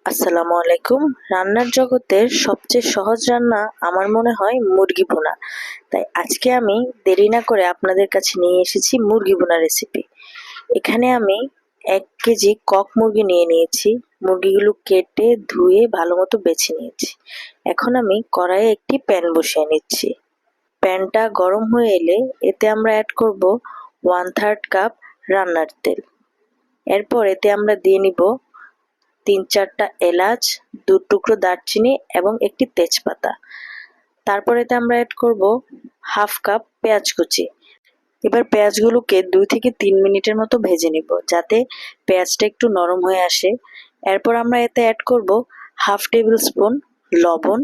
আসসালামু আলাইকুম। রান্নার জগতের সবচেয়ে সহজ রান্না আমার মনে হয় মুরগি ভুনা। তাই আজকে আমি দেরি না করে আপনাদের কাছে নিয়ে এসেছি মুরগি ভুনা রেসিপি। এখানে আমি 1 কেজি কক মুরগি নিয়ে নিয়েছি। মুরগিগুলো কেটে ধুয়ে ভালো মতো বেছে নিয়েছি। এখন আমি কড়াইয়ে একটি প্যান বসিয়ে নিচ্ছি। প্যানটা গরম হয়ে এলে এতে আমরা অ্যাড করব 1/3 কাপ রান্নার তেল। এরপর এতে আমরা দিয়ে নিব 3-4টা এলাচ, 2 টুকরো দারচিনি এবং একটি তেজপাতা। তারপর এতে আমরা অ্যাড করব 1/2 কাপ পেঁয়াজ কুচি। এবার পেঁয়াজগুলোকে 2 থেকে 3 মিনিটের মতো ভেজে নিব যাতে পেঁয়াজটা একটু নরম হয়ে আসে। এরপর আমরা এতে অ্যাড করব 1/2 টেবিল স্পুন লবণ।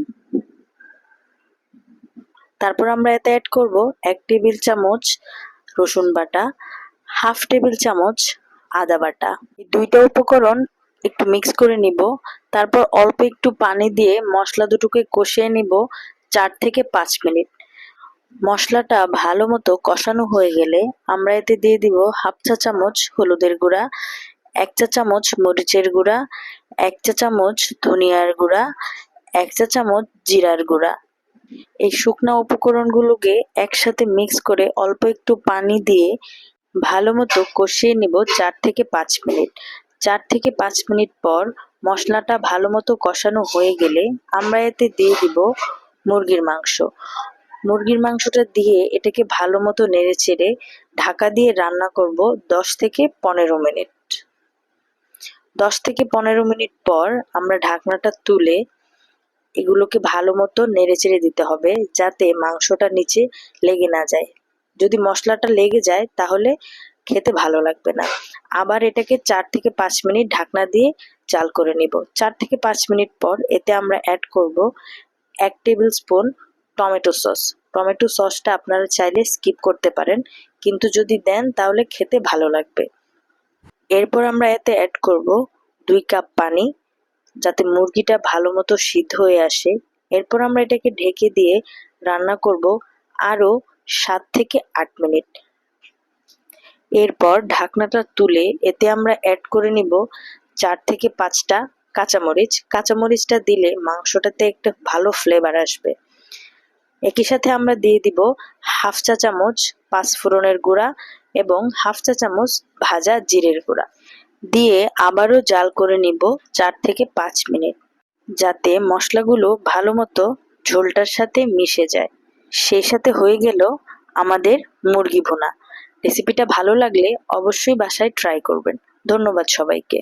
তারপর আমরা এতে অ্যাড করব 1 টেবিল চামচ রসুন বাটা, 1/2 টেবিল চামচ আদা বাটা। এই দুইটা উপকরণ একটু মিক্স করে নিব। তারপর অল্প একটু পানি দিয়ে মশলা দুটোকে কষিয়ে নিব 4 থেকে 5 মিনিট। মশলাটা ভালো মতো কষানো হয়ে গেলে আমরা এতে দিয়ে দিব 1/2 চা চামচ হলুদের গুঁড়া, 1 চা চামচ মরিচের গুঁড়া, 1 চা চামচ ধনিয়ার গুঁড়া, 1 চা চামচ জিরার গুঁড়া। এই শুকনা উপকরণগুলোকে একসাথে মিক্স করে অল্প একটু পানি দিয়ে ভালো মতো কষিয়ে নিব 4 থেকে 5 মিনিট। 4 থেকে 5 মিনিট পর মশলাটা ভালো মতো কষানো হয়ে গেলে আমরা এতে দিয়ে দিব মুরগির মাংস। মুরগির মাংসটা দিয়ে এটাকে ভালো মতো নেড়েচেড়ে ঢাকা দিয়ে রান্না করব 10 থেকে 15 মিনিট। 10 থেকে 15 মিনিট পর আমরা ঢাকনাটা তুলে এগুলোকে ভালো মতো নেড়েচেড়ে দিতে হবে যাতে মাংসটা নিচে লেগে না যায়। যদি মশলাটা লেগে যায় তাহলে খেতে ভালো লাগবে না। আবার এটাকে 4 থেকে 5 মিনিট ঢাকনা দিয়ে জাল করে নিব। 4 থেকে 5 মিনিট পর এতে আমরা অ্যাড করব 1 table spoon tomato sauce. Tomato সসটা আপনারা চাইলে স্কিপ করতে পারেন, কিন্তু যদি দেন তাহলে খেতে ভালো লাগবে। এরপর আমরা এতে অ্যাড করব 2 কাপ পানি যাতে মুরগিটা ভালো মতো সিদ্ধ হয়ে আসে। এরপর আমরা এটাকে ঢেকে দিয়ে রান্না করব আরো 7 থেকে 8 মিনিট। এরপর ঢাকনাটা তুলে এতে আমরা অ্যাড করে নিব 4 থেকে 5টা কাঁচামরিচ। কাঁচামরিচটা দিলে মাংসটাতে একটা ভালো ফ্লেভার আসবে। একই সাথে আমরা দিয়ে দিব 1/2 চা চামচ পাঁচফোড়নের গুঁড়া এবং 1/2 চা চামচ ভাজা জিরের গুঁড়া দিয়ে আবারও জাল করে নিব 4 থেকে 5 মিনিট যাতে মশলাগুলো ভালো মতো ঝোলটার সাথে মিশে যায়। সেই সাথে হয়ে গেল আমাদের মুরগি ভুনা। রেসিপিটা ভালো লাগলে অবশ্যই বাসায় ট্রাই করবেন। ধন্যবাদ সবাইকে।